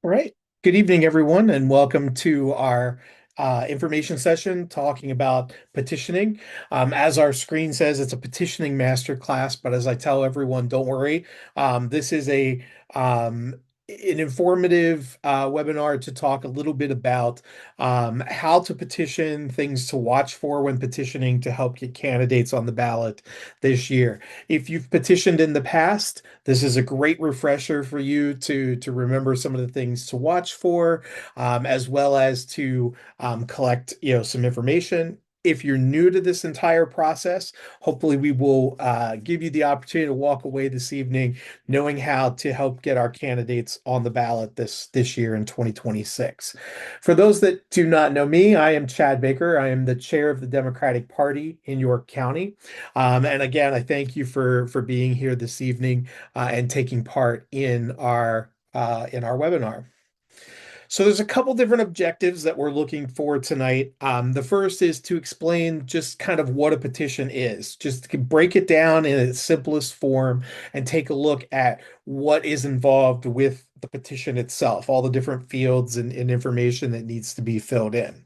All right. Good evening, everyone, and welcome to our information session talking about petitioning. As our screen says, it's a petitioning masterclass, but as I tell everyone, don't worry. This is um, an informative webinar to talk a little bit about how to petition, things to watch for when petitioning to help get candidates on the ballot this year. If you've petitioned in the past, this is a great refresher for you to remember some of the things to watch for, as well as to collect, some information. If you're new to this entire process, hopefully we will give you the opportunity to walk away this evening knowing how to help get our candidates on the ballot this year in 2026. For those that do not know me, I am Chad Baker. I am the chair of the Democratic Party in York County. And again, I thank you for being here this evening and taking part in our webinar. So there's a couple different objectives that we're looking for tonight. The first is to explain just kind of what a petition is, just to break it down in its simplest form and take a look at what is involved with the petition itself, all the different fields and information that needs to be filled in.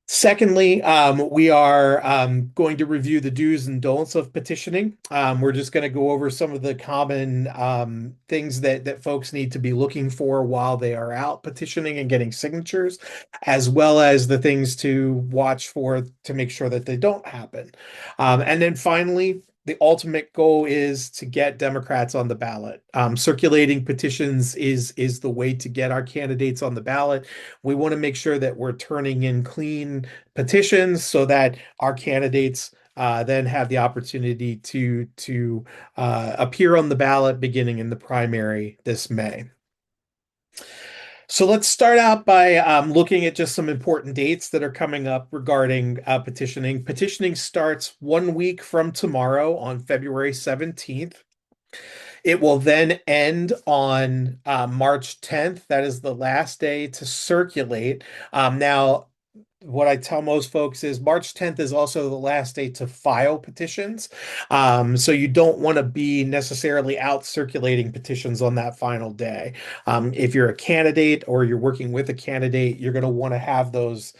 Secondly, we are going to review the do's and don'ts of petitioning. We're just going to go over some of the common things that folks need to be looking for while they are out petitioning and getting signatures, as well as the things to watch for to make sure that they don't happen. And then finally, the ultimate goal is to get Democrats on the ballot. Circulating petitions is the way to get our candidates on the ballot. We want to make sure that we're turning in clean petitions so that our candidates then have the opportunity to appear on the ballot beginning in the primary this May. So let's start out by looking at just some important dates that are coming up regarding petitioning. Petitioning starts 1 week from tomorrow on February 17th. It will then end on March 10th. That is the last day to circulate. Now, what I tell most folks is March 10th is also the last day to file petitions. So you don't want to be necessarily out circulating petitions on that final day. If you're a candidate or you're working with a candidate, you're going to want to have those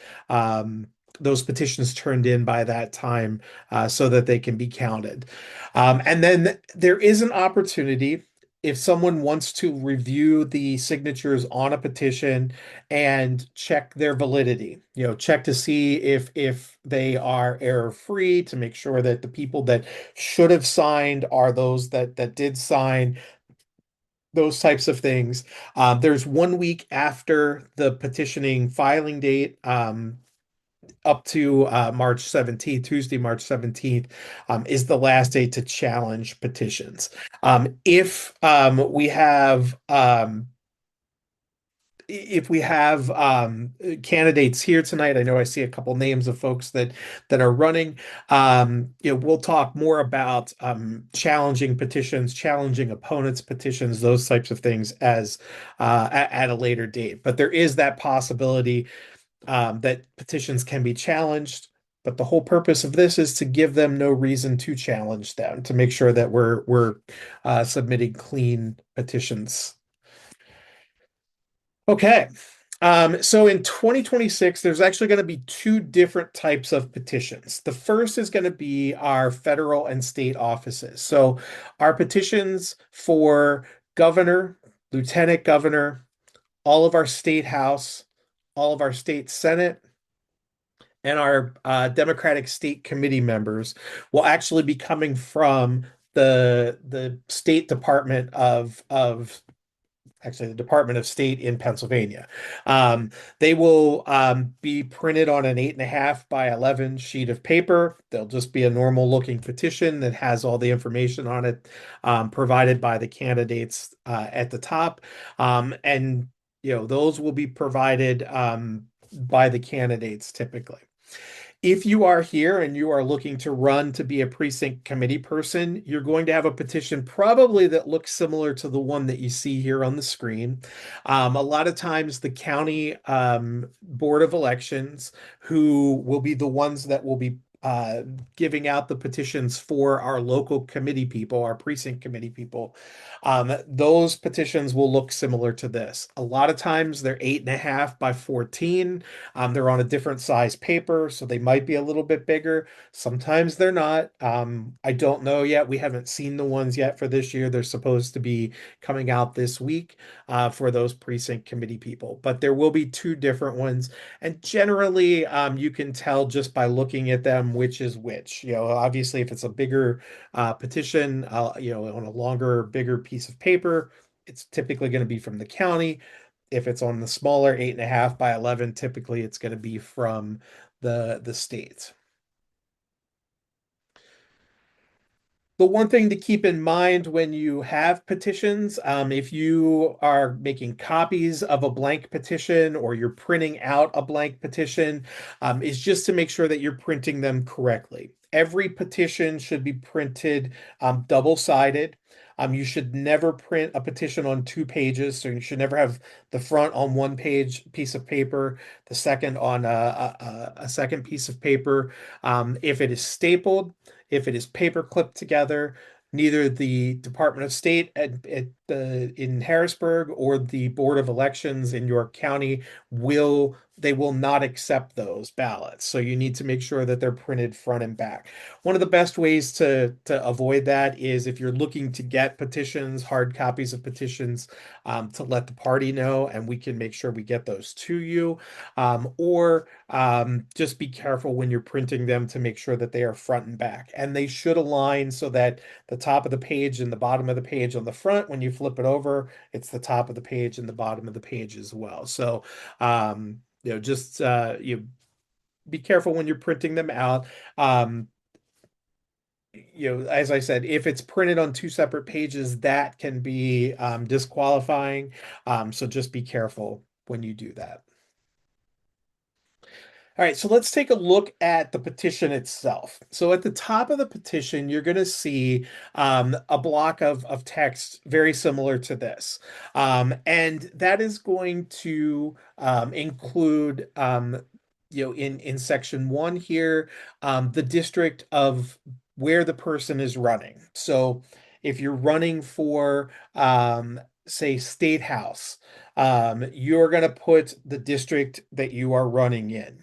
petitions turned in by that time so that they can be counted. And then there is an opportunity if someone wants to review the signatures on a petition and check their validity, check to see if they are error free, to make sure that the people that should have signed are those that did sign, those types of things. There's 1 week after the petitioning filing date, up to March 17th, Tuesday, March 17th, is the last day to challenge petitions. If we have candidates here tonight, I know I see a couple names of folks that are running. We'll talk more about challenging petitions, challenging opponents' petitions, those types of things as at a later date. But there is that possibility that petitions can be challenged. But the whole purpose of this is to give them no reason to challenge them, to make sure that we're submitting clean petitions. Okay. So in 2026, there's actually going to be two different types of petitions. The first is going to be our federal and state offices. So our petitions for governor, lieutenant governor, all of our state house, all of our state senate, and our Democratic state committee members will actually be coming from the State Department of actually the Department of State in Pennsylvania. They will be printed on an 8.5 by 11 sheet of paper. They'll just be a normal looking petition that has all the information on it provided by the candidates at the top. And those will be provided by the candidates typically. If you are here and you are looking to run to be a precinct committee person, you're going to have a petition probably that looks similar to the one that you see here on the screen. A lot of times the county Board of Elections, who will be the ones that will be uh, giving out the petitions for our local committee people, our precinct committee people, those petitions will look similar to this. A lot of times they're 8.5 by 14. They're on a different size paper, so they might be a little bit bigger. Sometimes they're not. I don't know yet. We haven't seen the ones yet for this year. They're supposed to be coming out this week for those precinct committee people, but there will be two different ones. And generally, you can tell just by looking at them which is which. Obviously, if it's a bigger petition, on a longer, bigger piece of paper, it's typically going to be from the county. If it's on the smaller 8.5 by 11, typically it's going to be from the state. The one thing to keep in mind when you have petitions, if you are making copies of a blank petition or you're printing out a blank petition, is just to make sure that you're printing them correctly. Every petition should be printed double-sided. You should never print a petition on two pages, so you should never have the front on one page piece of paper, the second on a second piece of paper. If it is stapled, if it is paper clipped together, neither the Department of State in Harrisburg or the Board of Elections in York County will not accept those ballots. So you need to make sure that they're printed front and back. One of the best ways to avoid that is if you're looking to get petitions, hard copies of petitions, to let the party know, and we can make sure we get those to you. Or just be careful when you're printing them to make sure that they are front and back. And they should align so that the top of the page and the bottom of the page on the front, when you flip it over, it's the top of the page and the bottom of the page as well. So, just you be careful when you're printing them out. Um, as I said, if it's printed on two separate pages, that can be disqualifying. So just be careful when you do that. All right, so let's take a look at the petition itself. So at the top of the petition, you're going to see a block of text very similar to this. And that is going to include, in section one here, the district of where the person is running. So if you're running for, say, State House, you're going to put the district that you are running in.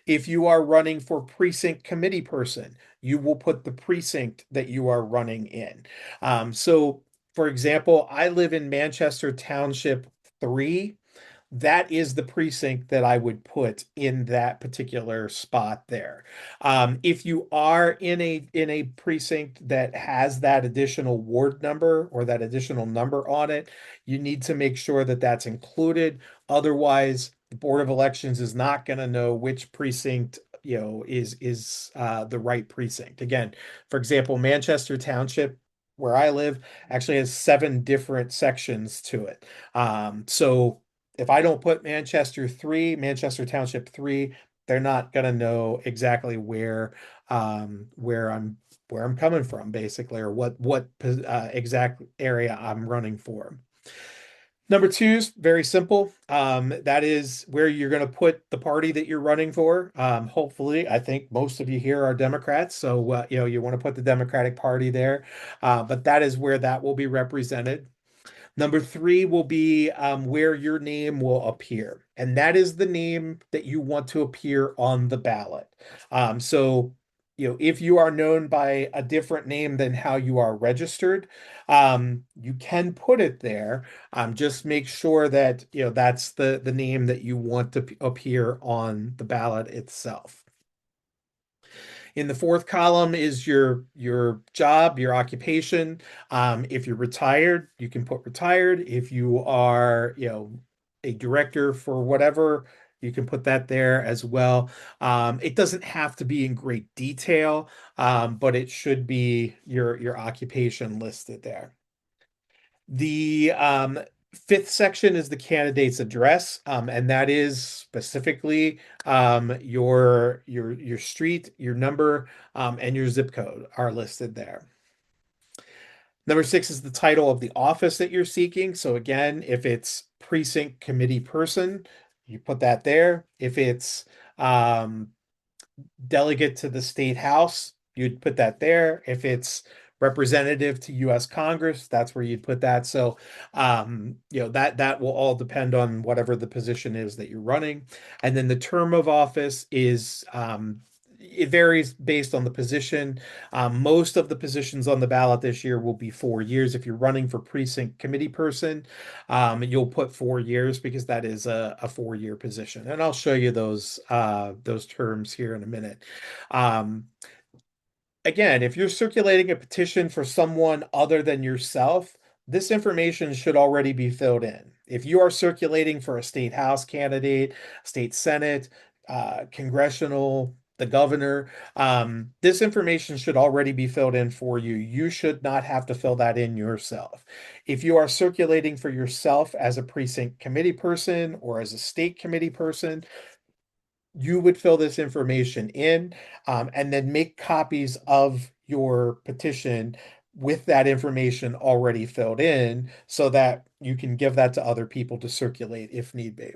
If you are running for precinct committee person, you will put the precinct that you are running in. So, for example, I live in Manchester Township 3. That is the precinct that I would put in that particular spot there. If you are in a precinct that has that additional ward number or that additional number on it, you need to make sure that that's included. Otherwise, the Board of Elections is not going to know which precinct is the right precinct. Again, for example, Manchester Township, where I live, actually has 7 different sections to it. So if I don't put Manchester Township 3, they're not gonna know exactly where I'm coming from, basically, or what exact area I'm running for. Number two is very simple. That is where you're going to put the party that you're running for. Hopefully, I think most of you here are Democrats, so you want to put the Democratic Party there. But that is where that will be represented. Number three will be where your name will appear, and that is the name that you want to appear on the ballot. So, if you are known by a different name than how you are registered, you can put it there. Just make sure that that's the name that you want to appear on the ballot itself. In the fourth column is your job, your occupation. If you're retired, you can put retired. If you are, a director for whatever, you can put that there as well. It doesn't have to be in great detail, but it should be your occupation listed there. The fifth section is the candidate's address, and that is specifically your street, your number, and your zip code are listed there. Number six is the title of the office that you're seeking. So again, if it's precinct committee person, you put that there. If it's delegate to the state house, you'd put that there. If it's representative to US Congress, that's where you'd put that. So, that will all depend on whatever the position is that you're running. And then the term of office is it varies based on the position. Most of the positions on the ballot this year will be 4 years. If you're running for precinct committee person, you'll put 4 years because that is a 4 year position. And I'll show you those terms here in a minute. Um, Again, if you're circulating a petition for someone other than yourself, this information should already be filled in. If you are circulating for a state house candidate, state senate, congressional, the governor, this information should already be filled in for you. You should not have to fill that in yourself. If you are circulating for yourself as a precinct committee person or as a state committee person, you would fill this information in, and then make copies of your petition with that information already filled in so that you can give that to other people to circulate if need be.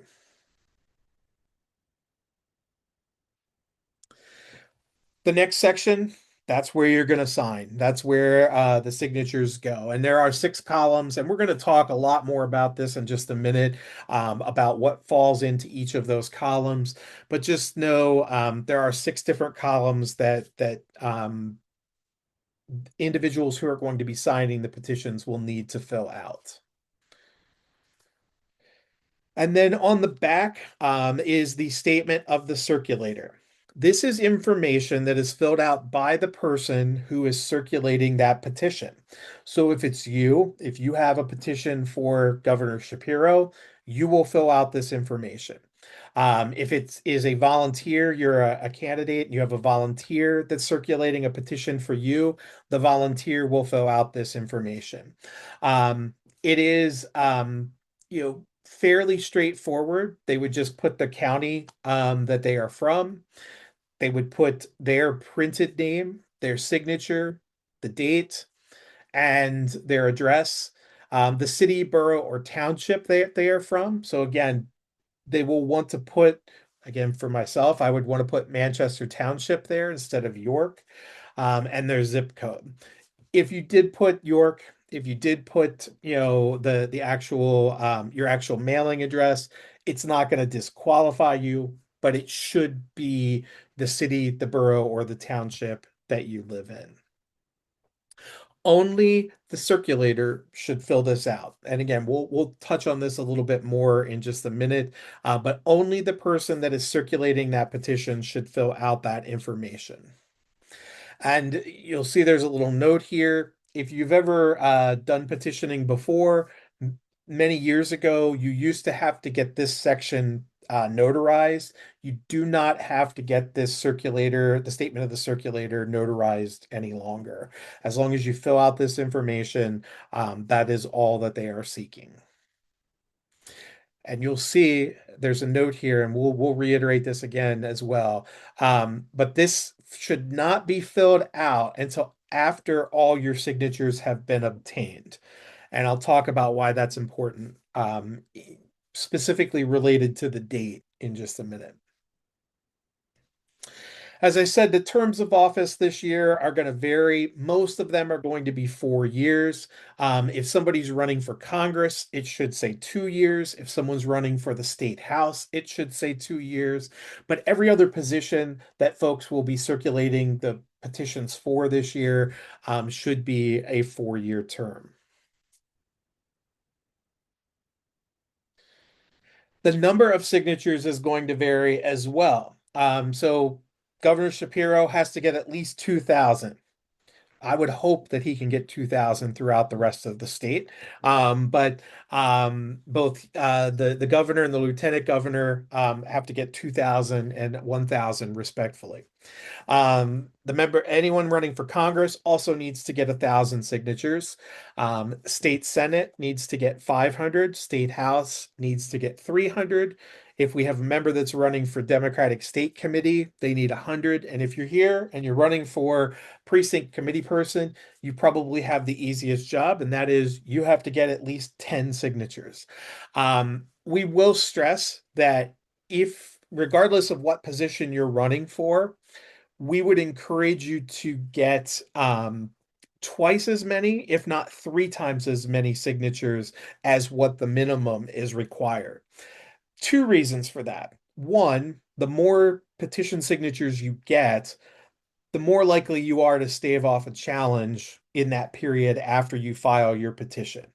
The next section, that's where you're going to sign. That's where the signatures go. And there are 6 columns, and we're going to talk a lot more about this in just a minute, about what falls into each of those columns. But just know there are 6 different columns that individuals who are going to be signing the petitions will need to fill out. And then on the back is the statement of the circulator. This is information that is filled out by the person who is circulating that petition. So if you have a petition for Governor Shapiro, you will fill out this information. If it is a volunteer, you're a candidate, and you have a volunteer that's circulating a petition for you, the volunteer will fill out this information. It is, fairly straightforward. They would just put the county that they are from. They would put their printed name, their signature, the date, and their address, the city, borough, or township they are from. So again, they will want to put, again, for myself, I would want to put Manchester Township there instead of York, and their zip code. If you did put York, if you did put, the actual your actual mailing address, it's not going to disqualify you, but it should be the city, the borough, or the township that you live in. Only the circulator should fill this out. And again, we'll touch on this a little bit more in just a minute, but only the person that is circulating that petition should fill out that information. And you'll see there's a little note here. If you've ever done petitioning before, many years ago, you used to have to get this section notarized. You do not have to get this circulator, the statement of the circulator, notarized any longer. As long as you fill out this information, that is all that they are seeking. And you'll see there's a note here, and we'll reiterate this again as well. But this should not be filled out until after all your signatures have been obtained. And I'll talk about why that's important, specifically related to the date in just a minute. As I said, the terms of office this year are going to vary. Most of them are going to be 4 years. If somebody's running for Congress, it should say 2 years. If someone's running for the state house, it should say 2 years. But every other position that folks will be circulating the petitions for this year should be a 4 year term. The number of signatures is going to vary as well. So Governor Shapiro has to get at least 2,000. I would hope that he can get 2,000 throughout the rest of the state. But both the governor and the lieutenant governor have to get 2,000 and 1,000 respectfully. Anyone running for Congress also needs to get 1,000 signatures. State Senate needs to get 500. State House needs to get 300. If we have a member that's running for Democratic State Committee, they need 100. And if you're here and you're running for precinct committee person, you probably have the easiest job, and that is you have to get at least 10 signatures. We will stress that if, regardless of what position you're running for, we would encourage you to get twice as many, if not three times as many signatures as what the minimum is required. Two reasons for that. One, the more petition signatures you get, the more likely you are to stave off a challenge in that period after you file your petition.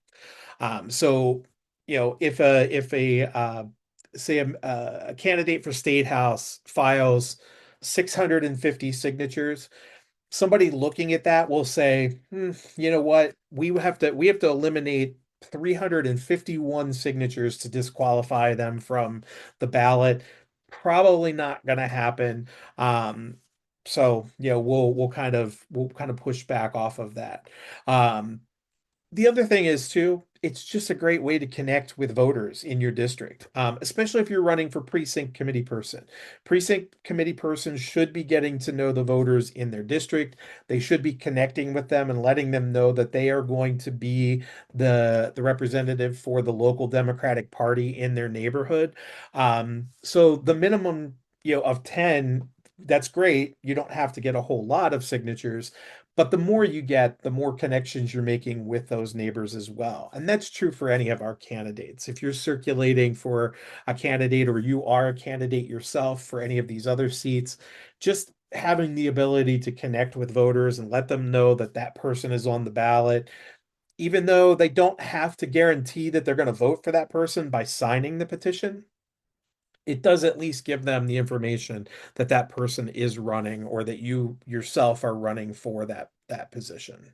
So, if a say a candidate for state house files 650 signatures, somebody looking at that will say, you know what, we have to eliminate 351 signatures to disqualify them from the ballot. Probably not going to happen. Um, so we'll kind of push back off of that. Um, the other thing is too, it's just a great way to connect with voters in your district, especially if you're running for precinct committee person. Precinct committee person should be getting to know the voters in their district. They should be connecting with them and letting them know that they are going to be the representative for the local Democratic Party in their neighborhood. So the minimum, of 10, that's great. You don't have to get a whole lot of signatures, but the more you get, the more connections you're making with those neighbors as well. And that's true for any of our candidates. If you're circulating for a candidate or you are a candidate yourself for any of these other seats, just having the ability to connect with voters and let them know that that person is on the ballot, even though they don't have to guarantee that they're going to vote for that person by signing the petition, it does at least give them the information that that person is running or that you yourself are running for that position.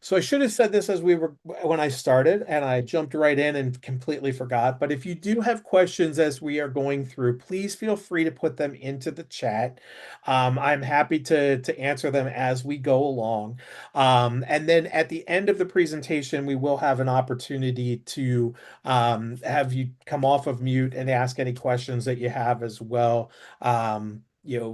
So I should have said this as we were when I started, and I jumped right in and completely forgot. But if you do have questions as we are going through, please feel free to put them into the chat. I'm happy to answer them as we go along. And then at the end of the presentation, we will have an opportunity to have you come off of mute and ask any questions that you have as well.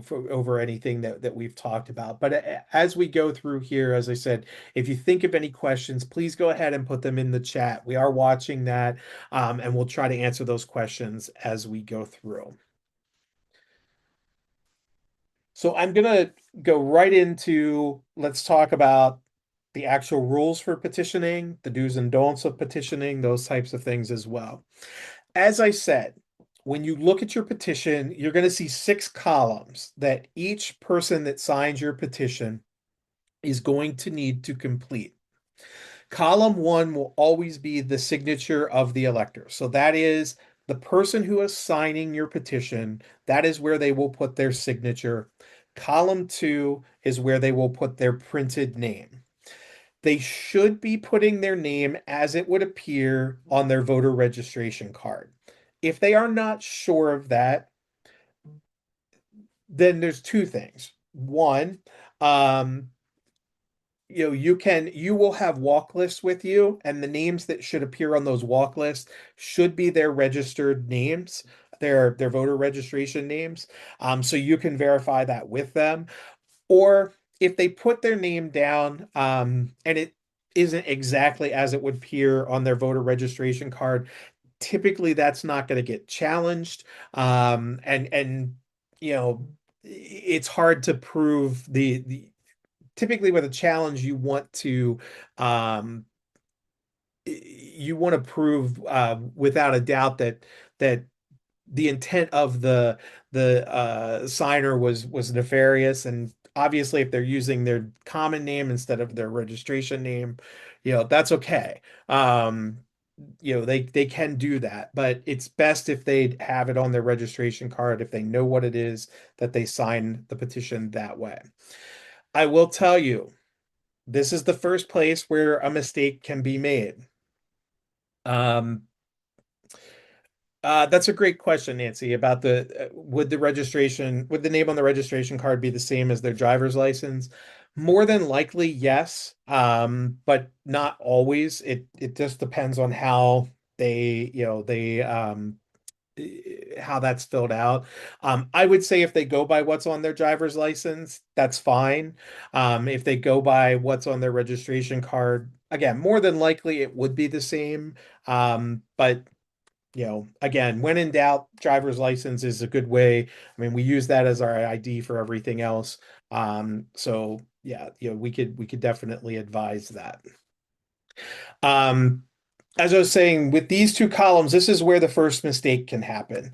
For over anything that we've talked about. But as we go through here, as I said, if you think of any questions, please go ahead and put them in the chat. We are watching that, and we'll try to answer those questions as we go through. So I'm going to go right into, let's talk about the actual rules for petitioning, the do's and don'ts of petitioning, those types of things as well. As I said, when you look at your petition, you're going to see 6 columns that each person that signs your petition is going to need to complete. Column 1 will always be the signature of the elector. So that is the person who is signing your petition. That is where they will put their signature. Column 2 is where they will put their printed name. They should be putting their name as it would appear on their voter registration card. If they are not sure of that, then there's two things. One, um, you will have walk lists with you, and the names that should appear on those walk lists should be their registered names, their voter registration names. So you can verify that with them. Or if they put their name down, and it isn't exactly as it would appear on their voter registration card, typically that's not going to get challenged. And it's hard to prove the typically with a challenge um you want to prove without a doubt that the intent of the signer was nefarious. And obviously if they're using their common name instead of their registration name, that's okay. They can do that, but it's best if they have it on their registration card, if they know what it is that they sign the petition that way. I will tell you, this is the first place where a mistake can be made. Um, that's a great question, Nancy, about would the name on the registration card be the same as their driver's license? More than likely, yes, but not always. It just depends on how how that's filled out. I would say if they go by what's on their driver's license, that's fine. If they go by what's on their registration card, again, more than likely it would be the same. But again, when in doubt, driver's license is a good way. I mean, we use that as our ID for everything else. So yeah, we could definitely advise that. Um, as I was saying, with these two columns, this is where the first mistake can happen.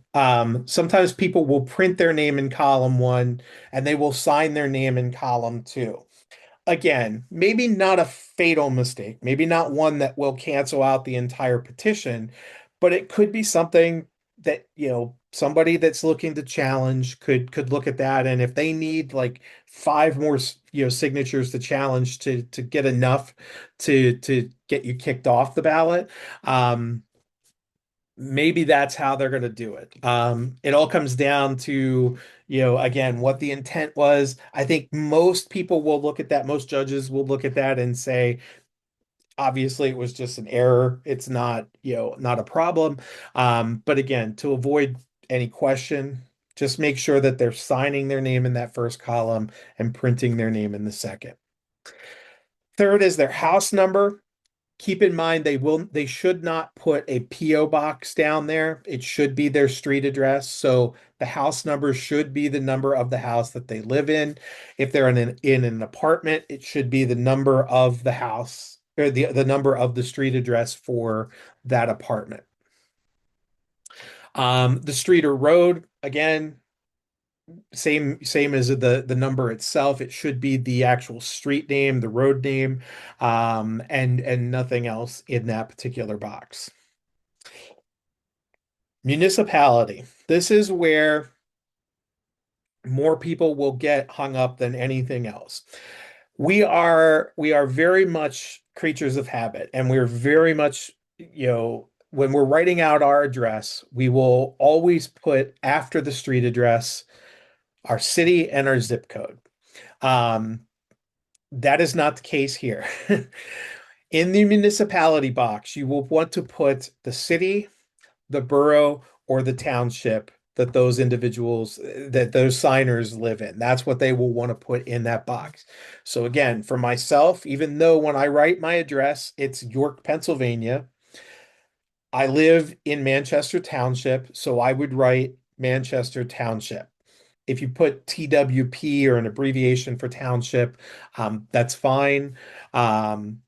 Sometimes people will print their name in column one and they will sign their name in column two. Again, maybe not a fatal mistake, maybe not one that will cancel out the entire petition, but it could be something that, somebody that's looking to challenge could look at that. And if they need like five more, signatures to challenge to get enough to get you kicked off the ballot, maybe that's how they're going to do it. It all comes down to, again, what the intent was. I think most people will look at that, most judges will look at that and say, obviously it was just an error. It's not, not a problem. But again, to avoid any question, just make sure that they're signing their name in that first column and printing their name in the second. Third is their house number. Keep in mind they should not put a PO box down there. It should be their street address. So the house number should be the number of the house that they live in. If they're in an apartment, it should be the number of the house or the number of the street address for that apartment. The street or road, again, same as the number itself. It should be the actual street name, the road name, and nothing else in that particular box. Municipality. This is where more people will get hung up than anything else. We are very much creatures of habit, and we're very much, when we're writing out our address, we will always put after the street address our city and our zip code. Um, that is not the case here. In the municipality box, you will want to put the city, the borough, or the township that those signers live in. That's what they will want to put in that box. So again, for myself, even though when I write my address, it's York, Pennsylvania, I live in Manchester Township, so I would write Manchester Township. If you put TWP or an abbreviation for township, that's fine. Um,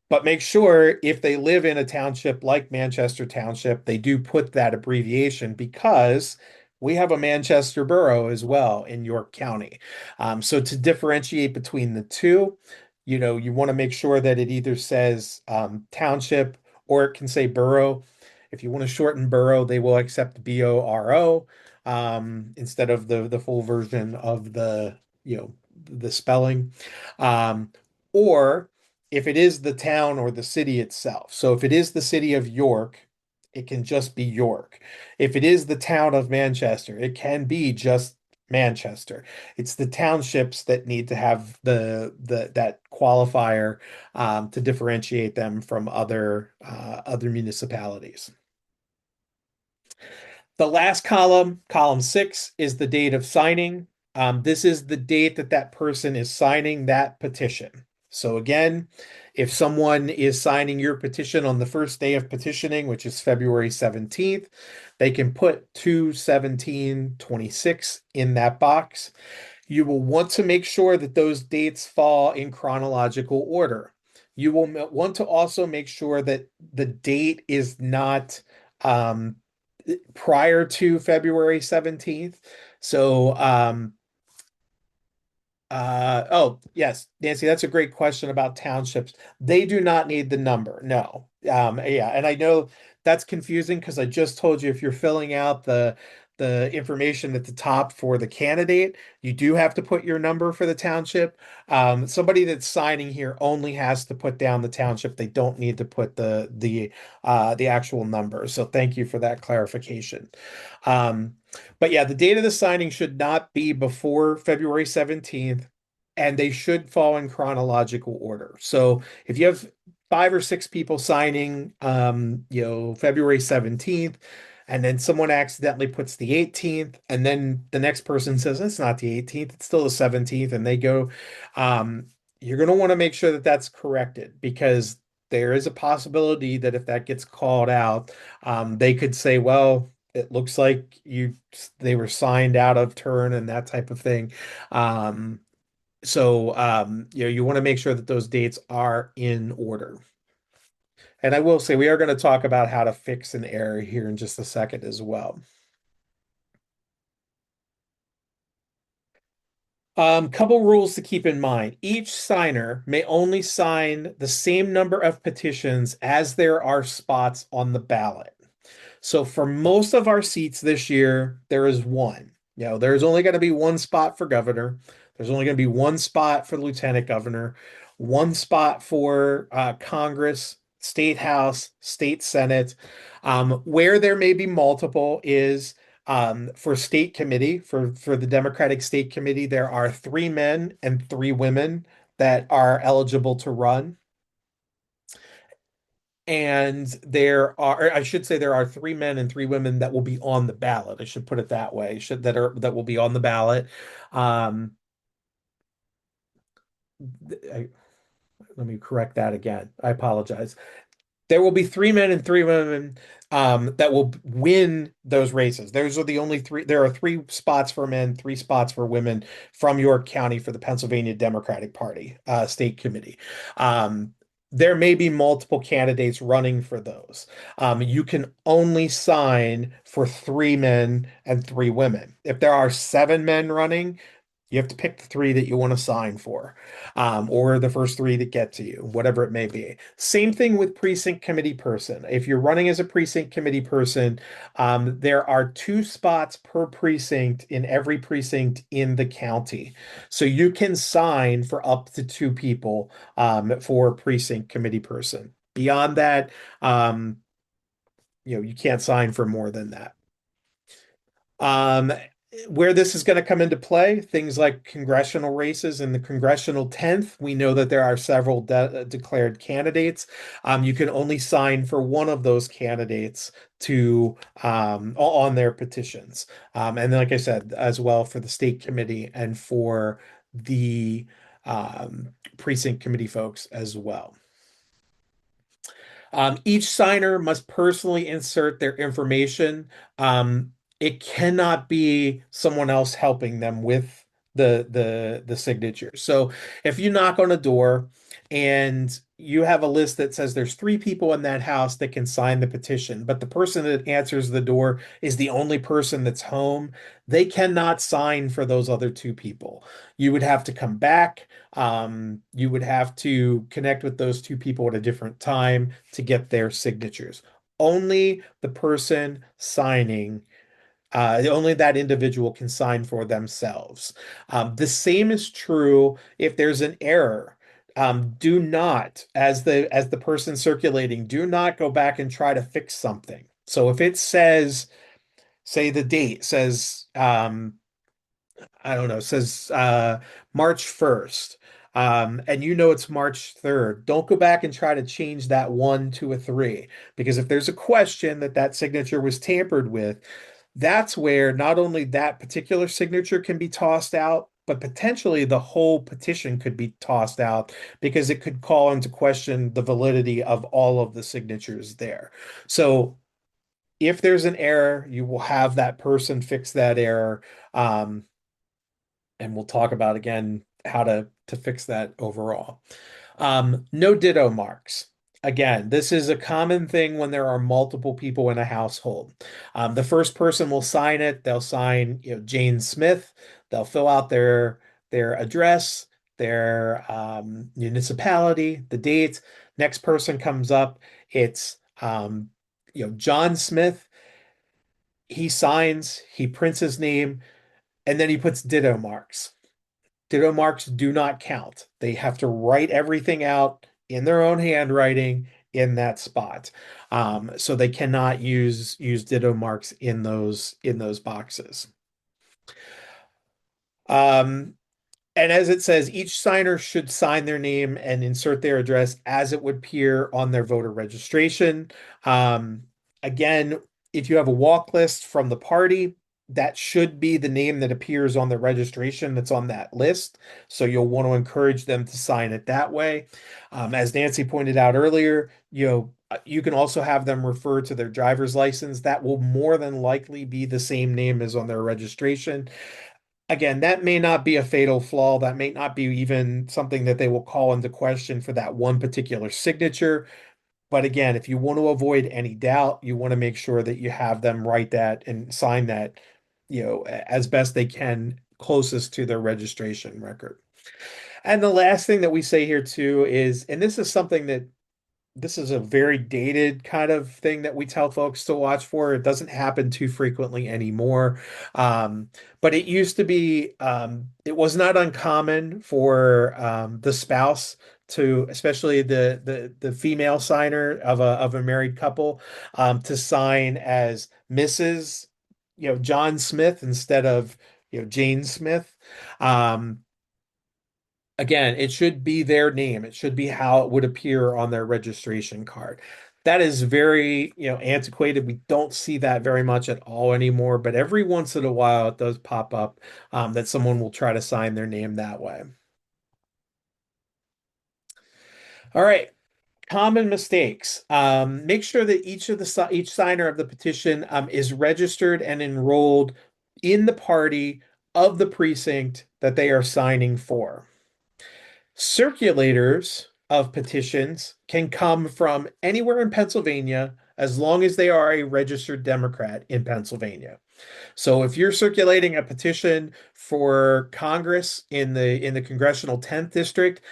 but make sure if they live in a township like Manchester Township, they do put that abbreviation because we have a Manchester borough as well in York County. So to differentiate between the two, you want to make sure that it either says township or it can say borough. If you want to shorten borough, they will accept BORO instead of the full version of the spelling. Um, or if it is the town or the city itself. So if it is the city of York, it can just be York. If it is the town of Manchester, it can be just Manchester. It's the townships that need to have the that qualifier to differentiate them from other municipalities. The last column, column 6, is the date of signing. This is the date that that person is signing that petition. So again, if someone is signing your petition on the first day of petitioning, which is February 17th, they can put 2/17/26 in that box. You will want to make sure that those dates fall in chronological order. You will want to also make sure that the date is not um, prior to February 17th. So, oh, yes, Nancy, that's a great question about townships. They do not need the number. No. Yeah, and I know that's confusing because I just told you if you're filling out the information at the top for the candidate, you do have to put your number for the township. Somebody that's signing here only has to put down the township. They don't need to put the actual number. So thank you for that clarification. Um, but yeah, the date of the signing should not be before February 17th, and they should fall in chronological order. So if you have five or six people signing, February 17th, and then someone accidentally puts the 18th, and then the next person says it's not the 18th, it's still the 17th, and they go, you're going to want to make sure that that's corrected because there is a possibility that if that gets called out, they could say, well, it looks like they were signed out of turn and that type of thing. Um, you want to make sure that those dates are in order. And I will say we are going to talk about how to fix an error here in just a second as well. Couple rules to keep in mind. Each signer may only sign the same number of petitions as there are spots on the ballot. So for most of our seats this year, there is one. There's only going to be one spot for governor. There's only going to be one spot for lieutenant governor, one spot for Congress, state house, state senate. Where there may be multiple is for state committee, for the Democratic State Committee, there are 3 men and 3 women that are eligible to run. And I should say, there are 3 men and 3 women that will be on the ballot. I should put it that way. That will be on the ballot. Um, I, Let me correct that again. I apologize. There will be 3 men and 3 women that will win those races. Those are the only three. There are 3 spots for men, 3 spots for women from York County for the Pennsylvania Democratic Party state committee. Um, there may be multiple candidates running for those. You can only sign for 3 men and 3 women. If there are 7 men running, you have to pick the 3 that you want to sign for, or the first 3 that get to you, whatever it may be. Same thing with precinct committee person. If you're running as a precinct committee person, there are 2 spots per precinct in every precinct in the county. So you can sign for up to 2 people for precinct committee person. Beyond that, um, you can't sign for more than that. Um, where this is going to come into play, things like congressional races in the congressional 10th, we know that there are several declared candidates. You can only sign for one of those candidates to on their petitions. And then, like I said, as well for the state committee and for the precinct committee folks as well. Each signer must personally insert their information. It cannot be someone else helping them with the signature. So if you knock on a door and you have a list that says there's 3 people in that house that can sign the petition, but the person that answers the door is the only person that's home, they cannot sign for those other 2 people. You would have to come back. You would have to connect with those 2 people at a different time to get their signatures. Only the person signing, only that individual can sign for themselves. The same is true if there's an error. Do not, as the person circulating, do not go back and try to fix something. So if it says, say the date says, I don't know, says March 1st. And it's March 3rd. Don't go back and try to change that 1 to a 3, because if there's a question that signature was tampered with, that's where not only that particular signature can be tossed out, but potentially the whole petition could be tossed out because it could call into question the validity of all of the signatures there. So if there's an error, you will have that person fix that error. Um, and we'll talk about again how to fix that overall. No ditto marks. Again, this is a common thing when there are multiple people in a household. The first person will sign it. They'll sign, Jane Smith. They'll fill out their address, their municipality, the date. Next person comes up. It's John Smith. He signs. He prints his name, and then he puts ditto marks. Ditto marks do not count. They have to write everything out in their own handwriting in that spot. So they cannot use ditto marks in those boxes. Um, and as it says, each signer should sign their name and insert their address as it would appear on their voter registration. Um, Again, if you have a walk list from the party, that should be the name that appears on the registration that's on that list. So you'll want to encourage them to sign it that way. As Nancy pointed out earlier, you can also have them refer to their driver's license. That will more than likely be the same name as on their registration. Again, that may not be a fatal flaw. That may not be even something that they will call into question for that one particular signature. But again, if you want to avoid any doubt, you want to make sure that you have them write that and sign that, as best they can, closest to their registration record. And the last thing that we say here too is, and this is a very dated kind of thing that we tell folks to watch for. It doesn't happen too frequently anymore. Um, but it used to be, it was not uncommon for the spouse to, especially the female signer of a married couple, to sign as Mrs. John Smith instead of Jane Smith. Um, Again, it should be their name. It should be how it would appear on their registration card. That is very, antiquated. We don't see that very much at all anymore, but every once in a while it does pop up that someone will try to sign their name that way. All right, common mistakes. Make sure that each signer of the petition is registered and enrolled in the party of the precinct that they are signing for. Circulators of petitions can come from anywhere in Pennsylvania as long as they are a registered Democrat in Pennsylvania. So if you're circulating a petition for Congress in the congressional 10th district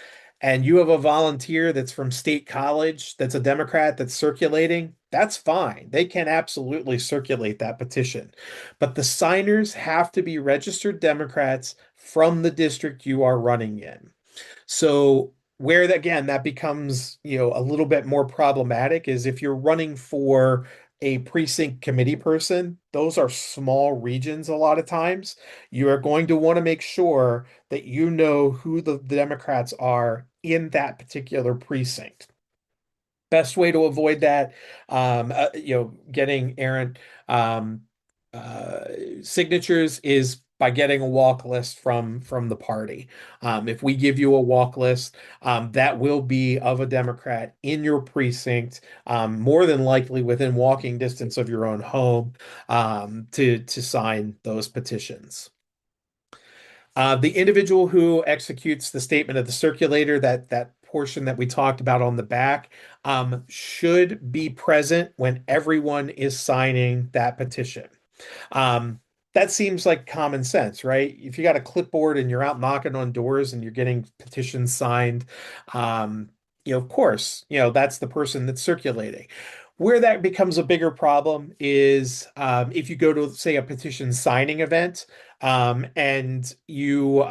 and you have a volunteer that's from State College that's a Democrat that's circulating, that's fine. They can absolutely circulate that petition. But the signers have to be registered Democrats from the district you are running in. So where again that becomes, a little bit more problematic is if you're running for a precinct committee person, those are small regions a lot of times. You are going to want to make sure that you know who the Democrats are in that particular precinct. Best way to avoid that, getting errant um, uh, signatures is by getting a walk list from the party. If we give you a walk list, that will be of a Democrat in your precinct, more than likely within walking distance of your own home, to sign those petitions. The individual who executes the statement of the circulator, that portion that we talked about on the back, should be present when everyone is signing that petition. Um, that seems like common sense, right? If you got a clipboard and you're out knocking on doors and you're getting petitions signed, um, of course, that's the person that's circulating. Where that becomes a bigger problem is if you go to, say, a petition signing event, and you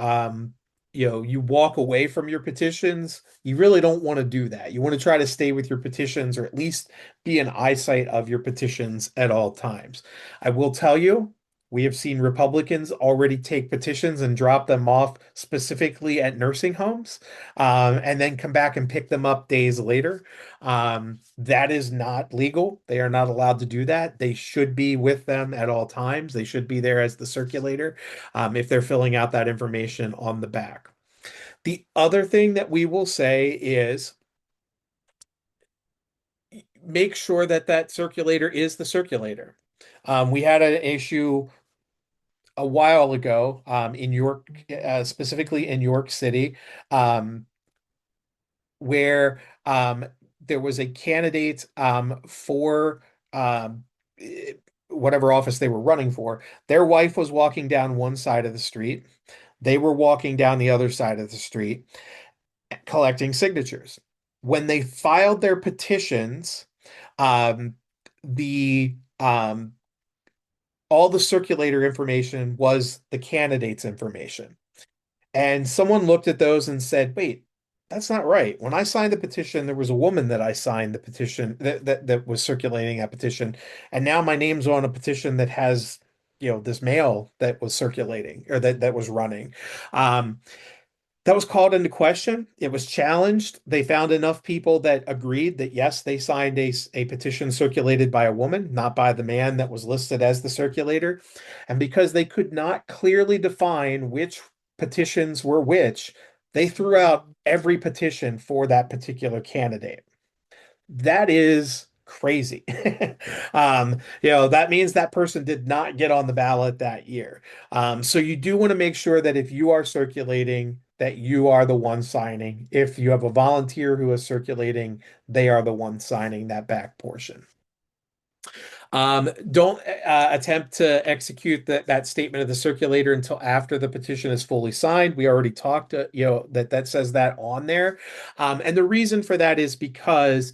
walk away from your petitions. You really don't want to do that. You want to try to stay with your petitions or at least be in eyesight of your petitions at all times. I will tell you, we have seen Republicans already take petitions and drop them off specifically at nursing homes, and then come back and pick them up days later. That is not legal. They are not allowed to do that. They should be with them at all times. They should be there as the circulator, if they're filling out that information on the back. The other thing that we will say is make sure that that circulator is the circulator. We had an issue a while ago, in York, specifically in York City, um, where there was a candidate for eh, whatever office they were running for. Their wife was walking down one side of the street. They were walking down the other side of the street collecting signatures. When they filed their petitions, um, the all the circulator information was the candidate's information. And someone looked at those and said, wait, that's not right. When I signed the petition, there was a woman that I signed the petition that was circulating a petition. And now my name's on a petition that has, this male that was circulating or that was running. Um, That was called into question. It was challenged. They found enough people that agreed that yes, they signed a petition circulated by a woman, not by the man that was listed as the circulator. And because they could not clearly define which petitions were which, they threw out every petition for that particular candidate. That is crazy. That means that person did not get on the ballot that year. So you do want to make sure that if you are circulating, that you are the one signing. If you have a volunteer who is circulating, they are the one signing that back portion. Don't attempt to execute that statement of the circulator until after the petition is fully signed. We already talked, that says that on there. And the reason for that is because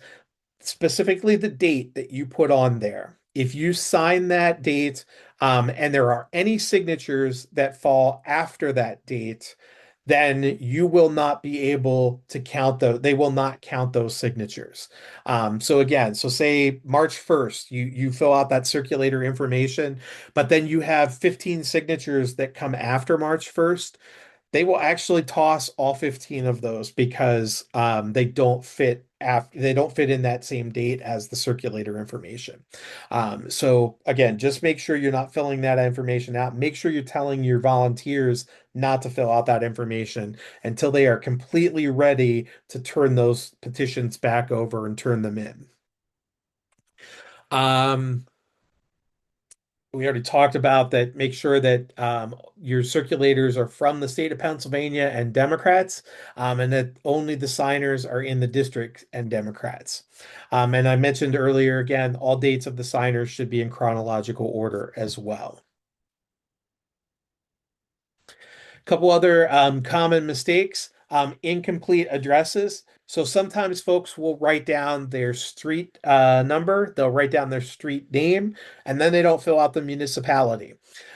specifically the date that you put on there. If you sign that date, and there are any signatures that fall after that date, then you will not be able to count those. They will not count those signatures. So again, so say March 1st, you fill out that circulator information, but then you have 15 signatures that come after March 1st. They will actually toss all 15 of those because they don't fit in that same date as the circulator information. So again, just make sure you're not filling that information out. Make sure you're telling your volunteers not to fill out that information until they are completely ready to turn those petitions back over and turn them in. Um, we already talked about that. Make sure that your circulators are from the state of Pennsylvania and Democrats, and that only the signers are in the district and Democrats. And I mentioned earlier, again, all dates of the signers should be in chronological order as well. Couple other common mistakes, incomplete addresses. So sometimes folks will write down their street number, they'll write down their street name, and then they don't fill out the municipality.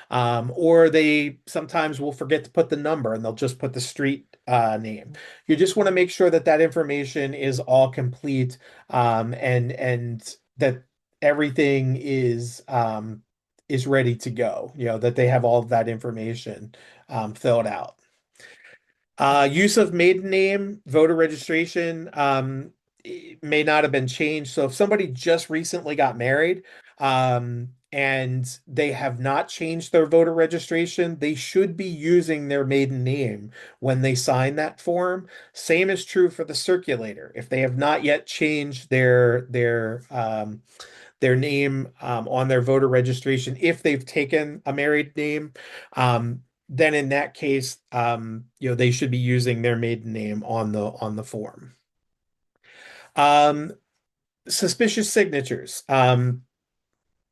Or they sometimes will forget to put the number and they'll just put the street name. You just want to make sure that that information is all complete, and that everything is ready to go, that they have all of that information filled out. Use of maiden name, voter registration, it may not have been changed. So if somebody just recently got married, and they have not changed their voter registration, they should be using their maiden name when they sign that form. Same is true for the circulator. If they have not yet changed their name on their voter registration, if they've taken a married name, then in that case, they should be using their maiden name on the form. Um, Suspicious signatures.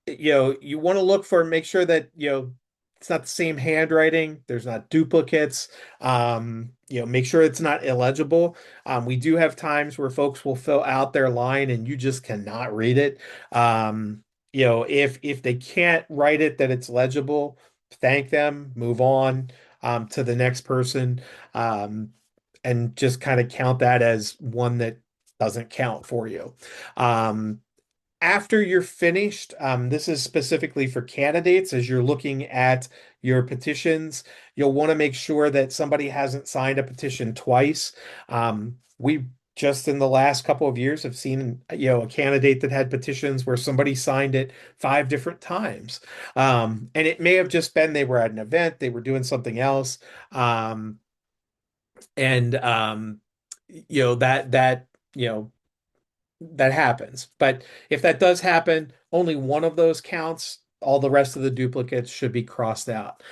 You want to look for, make sure that, it's not the same handwriting, there's not duplicates. Make sure it's not illegible. We do have times where folks will fill out their line and you just cannot read it. If they can't write it that it's legible, thank them, move on to the next person, and just kind of count that as one that doesn't count for you. After you're finished, this is specifically for candidates as you're looking at your petitions, you'll want to make sure that somebody hasn't signed a petition twice. We just in the last couple of years have seen, a candidate that had petitions where somebody signed it 5 different times. And it may have just been they were at an event, they were doing something else. And that happens. But if that does happen, only one of those counts. All the rest of the duplicates should be crossed out.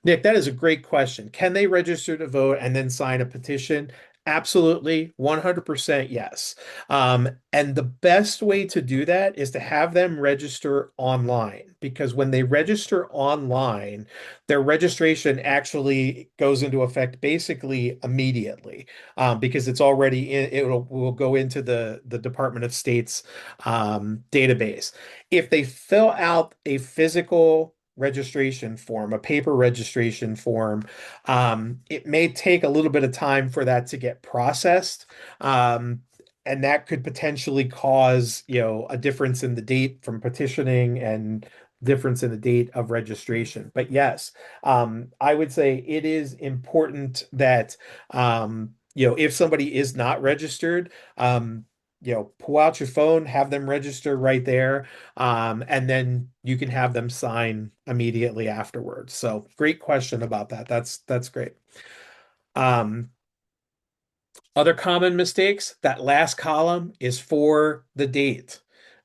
Nick, that is a great question. Can they register to vote and then sign a petition? Absolutely, 100% yes. And the best way to do that is to have them register online, because when they register online, their registration actually goes into effect basically immediately, because it's already will go into the Department of State's database. If they fill out a physical registration form, a paper registration form, it may take a little bit of time for that to get processed. And that could potentially cause, a difference in the date from petitioning and difference in the date of registration. But yes, I would say it is important that if somebody is not registered, pull out your phone, have them register right there, and then you can have them sign immediately afterwards. So great question about that. That's great. Um, Other common mistakes, that last column is for the date.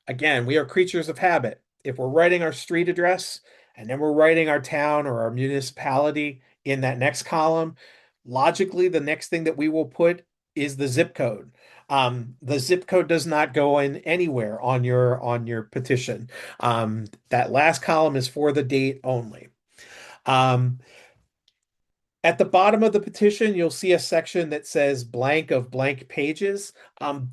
Again, we are creatures of habit. If we're writing our street address and then we're writing our town or our municipality in that next column, logically, the next thing that we will put is the zip code. The zip code does not go in anywhere on your petition. That last column is for the date only. Um, at the bottom of the petition, you'll see a section that says blank of blank pages.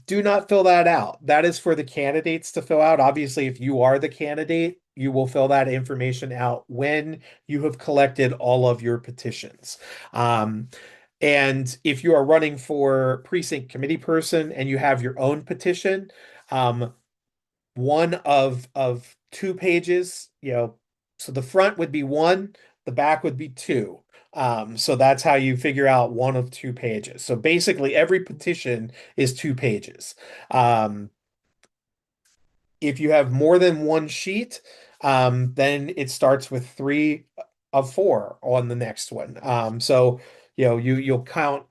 Do not fill that out. That is for the candidates to fill out. Obviously, if you are the candidate, you will fill that information out when you have collected all of your petitions. Um, and if you are running for precinct committee person and you have your own petition, one of two pages, so the front would be one, the back would be two. So that's how you figure out one of two pages. So basically, every petition is two pages. Um, if you have more than one sheet, then it starts with three of four on the next one. So you'll count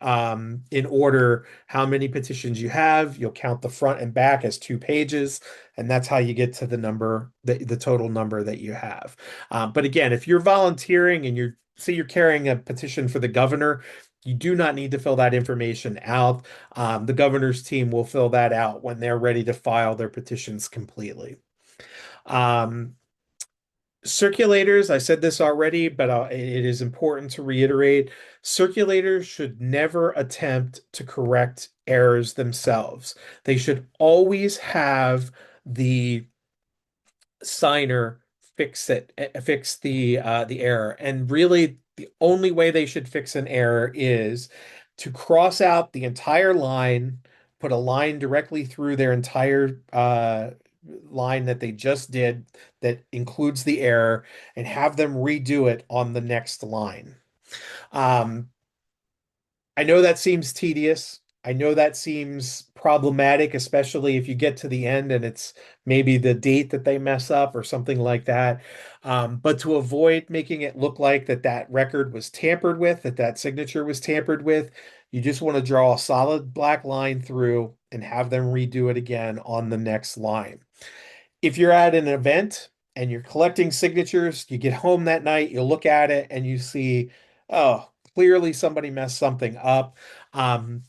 in order how many petitions you have. You'll count the front and back as two pages, and that's how you get to the number, the total number that you have. But again, if you're volunteering and you're carrying a petition for the governor, you do not need to fill that information out. The governor's team will fill that out when they're ready to file their petitions completely. Um, Circulators, I said this already, but it is important to reiterate. Circulators should never attempt to correct errors themselves. They should always have the signer fix the error. And really, the only way they should fix an error is to cross out the entire line, put a line directly through their entire line that they just did that includes the error, and have them redo it on the next line. Um, I know that seems tedious. I know that seems problematic, especially if you get to the end and it's maybe the date that they mess up or something like that. But to avoid making it look like that record was tampered with, that signature was tampered with, you just want to draw a solid black line through and have them redo it again on the next line. If you're at an event and you're collecting signatures, you get home that night, you look at it and you see, oh, clearly somebody messed something up. Um,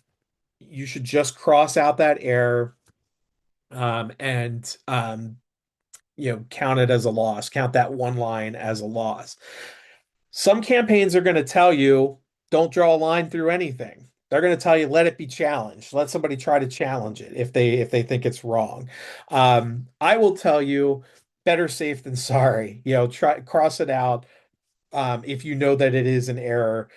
you should just cross out that error, and count it as a loss. Count that one line as a loss. Some campaigns are going to tell you don't draw a line through anything. They're going to tell you let it be challenged. Let somebody try to challenge it if they think it's wrong. I will tell you better safe than sorry. Try cross it out. If you know that it is an error,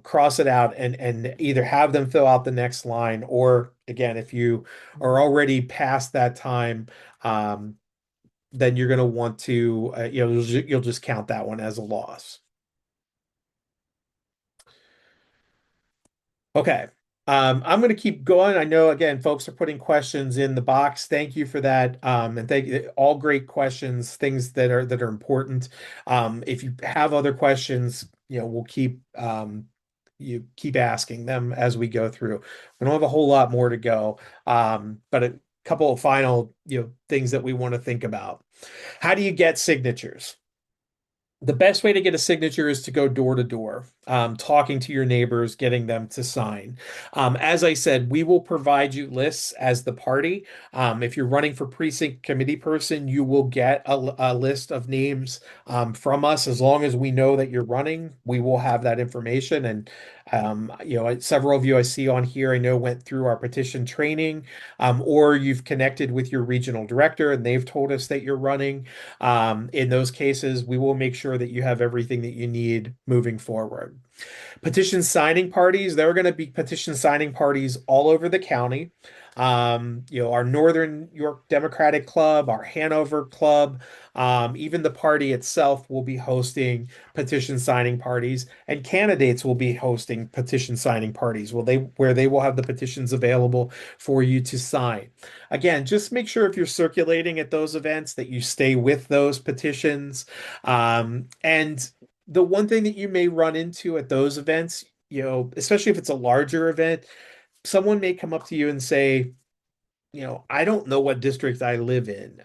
cross it out and either have them fill out the next line, or again, if you are already past that time, then you're going to want to, you'll just count that one as a loss. Okay. I'm going to keep going. I know, again, folks are putting questions in the box. Thank you for that. And thank you. All great questions, things that are important. If you have other questions, we'll you keep asking them as we go through. We don't have a whole lot more to go, but a couple of final, things that we want to think about. How do you get signatures? The best way to get a signature is to go door to door, talking to your neighbors, getting them to sign. As I said, we will provide you lists as the party. If you're running for precinct committee person, you will get a list of names from us. As long as we know that you're running, we will have that information. And several of you I see on here, I know went through our petition training, or you've connected with your regional director and they've told us that you're running. In those cases, we will make sure that you have everything that you need moving forward. Petition signing parties, there are going to be petition signing parties all over the county. Our Northern York Democratic Club, our Hanover Club, even the party itself will be hosting petition signing parties, and candidates will be hosting petition signing parties where they will have the petitions available for you to sign. Again, just make sure if you're circulating at those events that you stay with those petitions. And the one thing that you may run into at those events, especially if it's a larger event, someone may come up to you and say, I don't know what district I live in.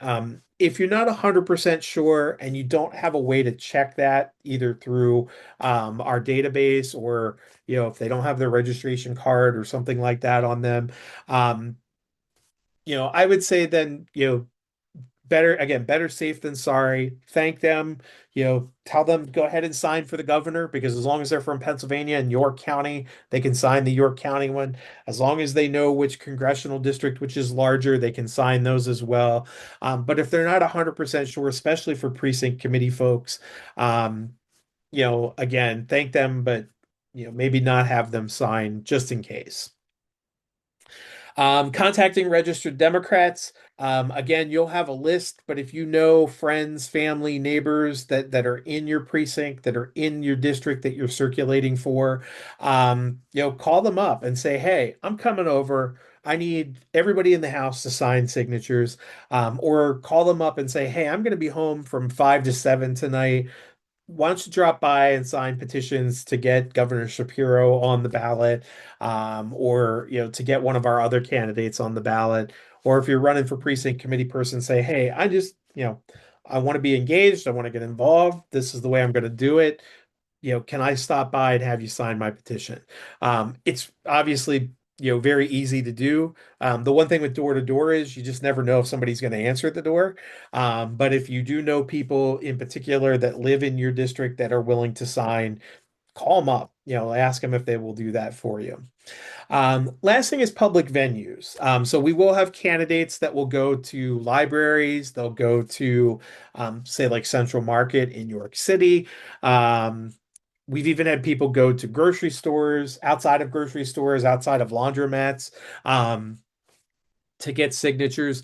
If you're not 100% sure and you don't have a way to check that either through our database or, if they don't have their registration card or something like that on them, um, I would say then, better safe than sorry. Thank them, tell them go ahead and sign for the governor because as long as they're from Pennsylvania and York County, they can sign the York County one. As long as they know which congressional district, which is larger, they can sign those as well. But if they're not 100% sure, especially for precinct committee folks, um, again, thank them, but maybe not have them sign just in case. Contacting registered Democrats. Again, you'll have a list, but if you know friends, family, neighbors that are in your precinct, that are in your district that you're circulating for, call them up and say, "Hey, I'm coming over. I need everybody in the house to sign signatures." Or call them up and say, "Hey, I'm going to be home from 5 to 7 tonight. Why don't you drop by and sign petitions to get Governor Shapiro on the ballot, or to get one of our other candidates on the ballot, or if you're running for precinct committee person, say, hey, I want to be engaged, I want to get involved. This is the way I'm going to do it. Can I stop by and have you sign my petition? It's obviously, very easy to do. The one thing with door to door is you just never know if somebody's going to answer at the door. But if you do know people in particular that live in your district that are willing to sign, call them up, ask them if they will do that for you. Last thing is public venues. So we will have candidates that will go to libraries, they'll go to, say, like Central Market in York City. Um, We've even had people go to grocery stores, outside of grocery stores, outside of laundromats, um, to get signatures.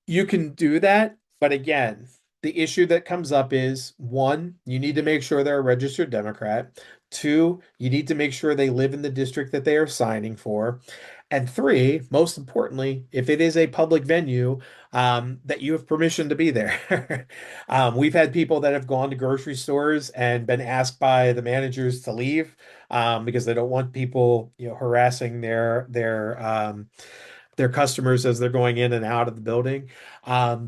You can do that, but again, the issue that comes up is one, you need to make sure they're a registered Democrat. Two, you need to make sure they live in the district that they are signing for. And three, most importantly, if it is a public venue, that you have permission to be there. We've had people that have gone to grocery stores and been asked by the managers to leave, because they don't want people, harassing their customers as they're going in and out of the building.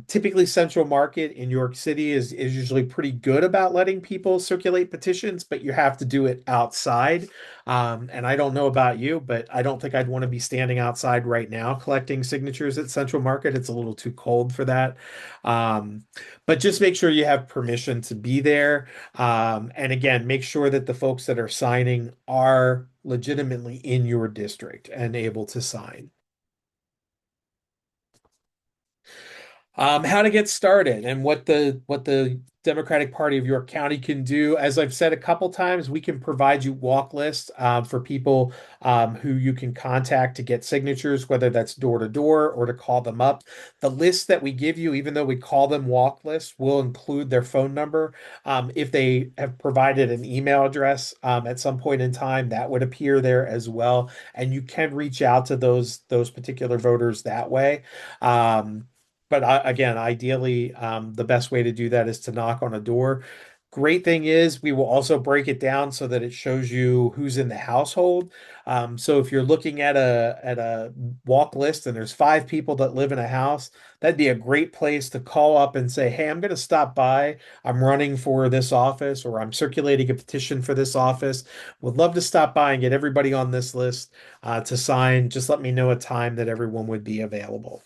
Typically, Central Market in York City is usually pretty good about letting people circulate petitions, but you have to do it outside. And I don't know about you, but I don't think I'd want to be standing outside right now collecting signatures at Central Market. It's a little too cold for that. Um, but just make sure you have permission to be there. And again, make sure that the folks that are signing are legitimately in your district and able to sign. How to get started and what the Democratic Party of York County can do. As I've said a couple times, we can provide you walk lists, for people, who you can contact to get signatures, whether that's door to door or to call them up. The list that we give you, even though we call them walk lists, will include their phone number. If they have provided an email address, at some point in time, that would appear there as well, and you can reach out to those particular voters that way. But again, ideally, the best way to do that is to knock on a door. Great thing is, we will also break it down so that it shows you who's in the household. So if you're looking at a walk list and there's 5 people that live in a house, that'd be a great place to call up and say, "Hey, I'm going to stop by. I'm running for this office, or I'm circulating a petition for this office. Would love to stop by and get everybody on this list, to sign. Just let me know a time that everyone would be available."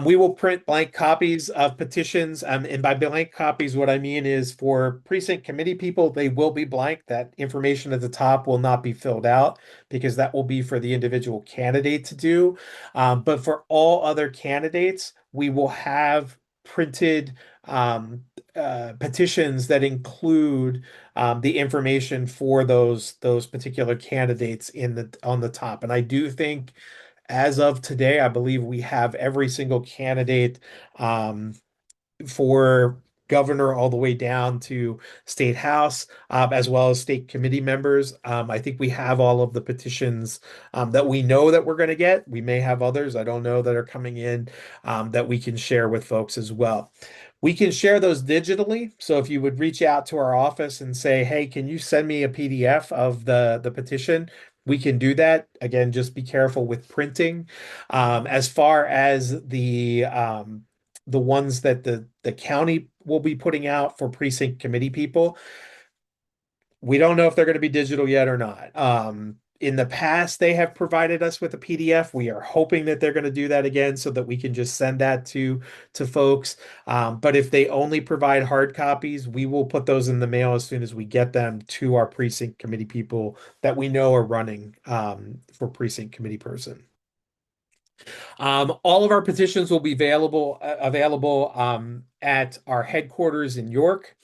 We will print blank copies of petitions. And by blank copies, what I mean is for precinct committee people, they will be blank. That information at the top will not be filled out because that will be for the individual candidate to do. But for all other candidates, we will have printed, petitions that include the information for those particular candidates in the on the top. And I do think as of today, I believe we have every single candidate um, for governor all the way down to state house, as well as state committee members. I think we have all of the petitions that we know that we're going to get. We may have others I don't know that are coming in that we can share with folks as well. We can share those digitally. So if you would reach out to our office and say, "Hey, can you send me a PDF of the petition?" We can do that. Again, just be careful with printing. As far as the ones that the county will be putting out for precinct committee people, we don't know if they're going to be digital yet or not. In the past, they have provided us with a PDF. We are hoping that they're going to do that again so that we can just send that to folks. But if they only provide hard copies, we will put those in the mail as soon as we get them to our precinct committee people that we know are running for precinct committee person. All of our petitions will be available at our headquarters in York,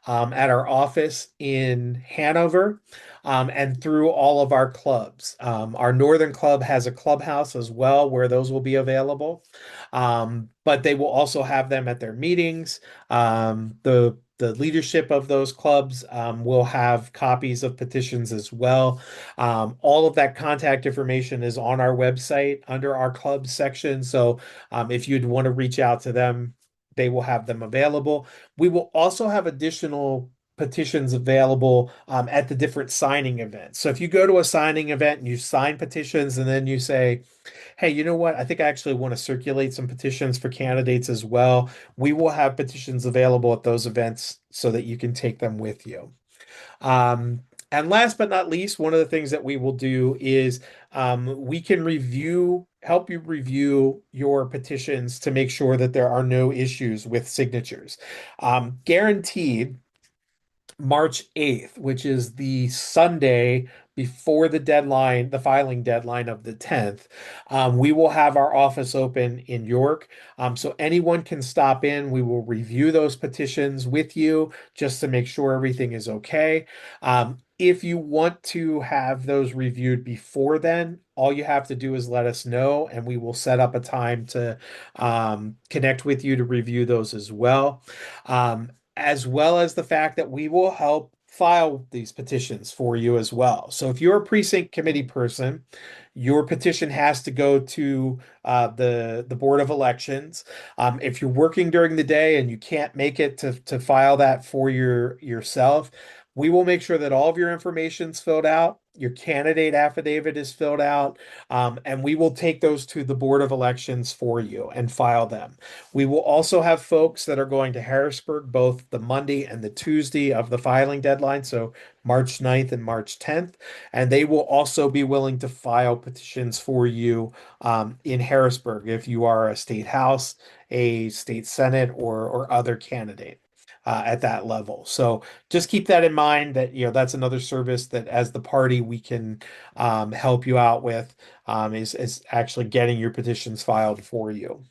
at our office in Hanover, and through all of our clubs. Our Northern Club has a clubhouse as well where those will be available. But they will also have them at their meetings. The leadership of those clubs will have copies of petitions as well. All of that contact information is on our website under our clubs section. So if you'd want to reach out to them, they will have them available. We will also have additional petitions available at the different signing events. So if you go to a signing event and you sign petitions and then you say, "Hey, you know what? I think I actually want to circulate some petitions for candidates as well." We will have petitions available at those events so that you can take them with you. Um, and last but not least, one of the things that we will do is we can help you review your petitions to make sure that there are no issues with signatures. Guaranteed, March 8th, which is the Sunday before the deadline, the filing deadline of the 10th, we will have our office open in York. So anyone can stop in. We will review those petitions with you just to make sure everything is okay. If you want to have those reviewed before then, all you have to do is let us know, and we will set up a time to connect with you to review those as well. As well as the fact that we will help file these petitions for you as well. So if you're a precinct committee person, your petition has to go to the Board of Elections. If you're working during the day and you can't make it to file that for yourself, we will make sure that all of your information's filled out, your candidate affidavit is filled out, and we will take those to the Board of Elections for you and file them. We will also have folks that are going to Harrisburg both the Monday and the Tuesday of the filing deadline, so March 9th and March 10th, and they will also be willing to file petitions for you in Harrisburg if you are a state house, a state senate, or other candidate. At that level. So just keep that in mind that, that's another service that as the party we can help you out with is actually getting your petitions filed for you.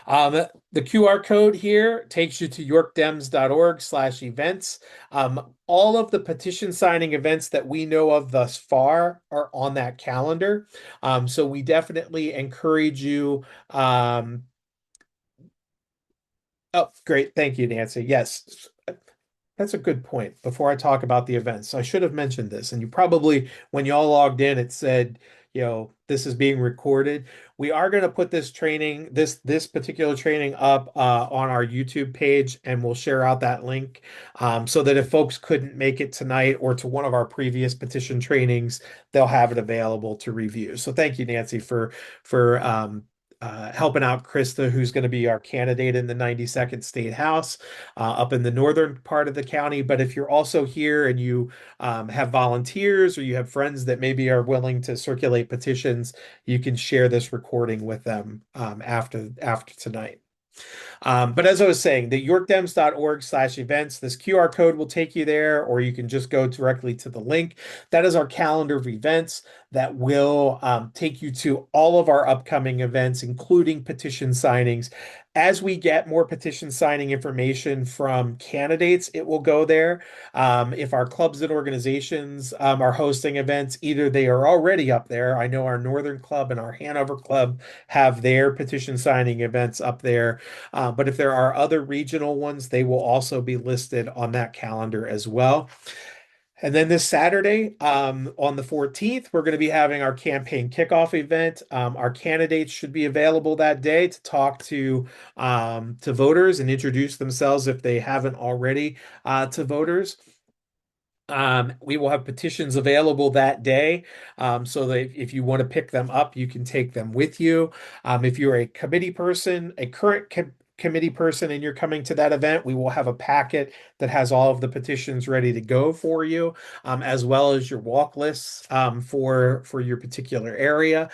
The QR code here takes you to yorkdems.org/events. All of the petition signing events that we know of thus far are on that calendar. So we definitely encourage you. Oh, great. Thank you, Nancy. Yes, that's a good point. Before I talk about the events, I should have mentioned this. And you probably, when you all logged in, it said, this is being recorded. We are going to put this particular training up on our YouTube page, and we'll share out that link so that if folks couldn't make it tonight or to one of our previous petition trainings, they'll have it available to review. So thank you, Nancy, for helping out Krista, who's going to be our candidate in the 92nd State House up in the northern part of the county. But if you're also here and you have volunteers or you have friends that maybe are willing to circulate petitions, you can share this recording with them after tonight. But as I was saying, the yorkdems.org/events, this QR code will take you there, or you can just go directly to the link. That is our calendar of events that will take you to all of our upcoming events, including petition signings. As we get more petition signing information from candidates, it will go there. If our clubs and organizations are hosting events, either they are already up there. I know our Northern Club and our Hanover Club have their petition signing events up there. But if there are other regional ones, they will also be listed on that calendar as well. And then this Saturday, on the 14th, we're going to be having our campaign kickoff event. Our candidates should be available that day to talk to voters and introduce themselves if they haven't already to voters. We will have petitions available that day, so that if you want to pick them up, you can take them with you. If you're a committee person, a current committee person, and you're coming to that event, we will have a packet that has all of the petitions ready to go for you, as well as your walk lists for your particular area.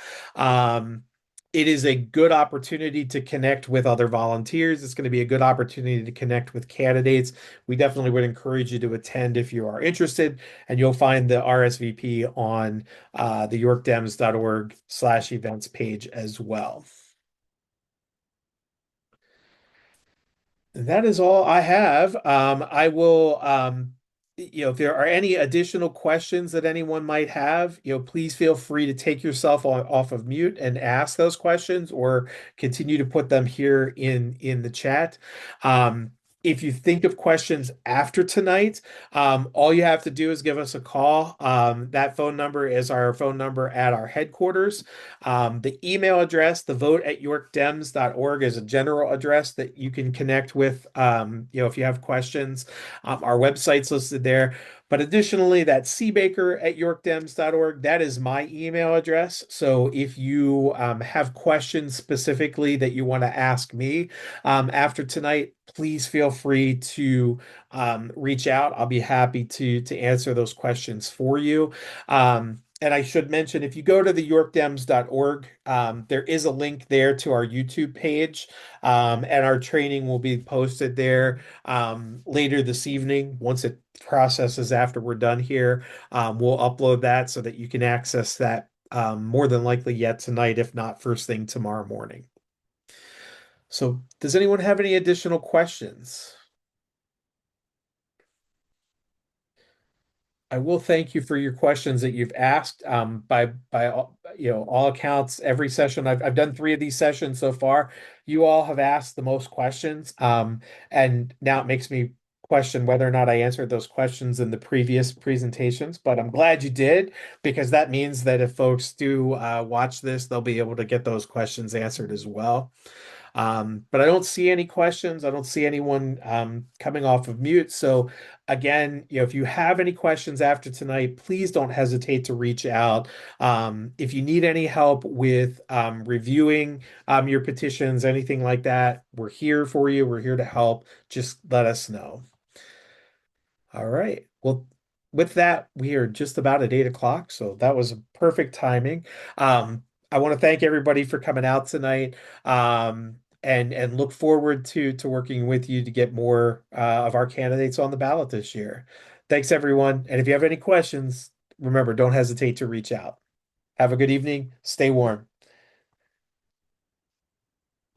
It is a good opportunity to connect with other volunteers. It's going to be a good opportunity to connect with candidates. We definitely would encourage you to attend if you are interested, and you'll find the RSVP on the yorkdems.org/events page as well. That is all I have. I will, if there are any additional questions that anyone might have, please feel free to take yourself off of mute and ask those questions, or continue to put them here in the chat. If you think of questions after tonight, all you have to do is give us a call. That phone number is our phone number at our headquarters. The email address, the vote@yorkdems.org, is a general address that you can connect with, if you have questions. Our website's listed there. But additionally, that cbaker@yorkdems.org, that is my email address. So if you have questions specifically that you want to ask me after tonight, please feel free to reach out. I'll be happy to answer those questions for you. And I should mention, if you go to the yorkdems.org, there is a link there to our YouTube page, and our training will be posted there later this evening. Once it processes after we're done here, we'll upload that so that you can access that more than likely yet tonight, if not first thing tomorrow morning. So, does anyone have any additional questions? I will thank you for your questions that you've asked. By all accounts, every session I've done 3 of these sessions so far. You all have asked the most questions, and now it makes me question whether or not I answered those questions in the previous presentations. But I'm glad you did, because that means that if folks do watch this, they'll be able to get those questions answered as well. But I don't see any questions. I don't see anyone coming off of mute. So again, if you have any questions after tonight, please don't hesitate to reach out. If you need any help with reviewing your petitions, anything like that, we're here for you. We're here to help. Just let us know. All right. Well, with that, we are just about at 8 o'clock, so that was perfect timing. I want to thank everybody for coming out tonight, and look forward to working with you to get more of our candidates on the ballot this year. Thanks, everyone. And if you have any questions, remember, don't hesitate to reach out. Have a good evening. Stay warm.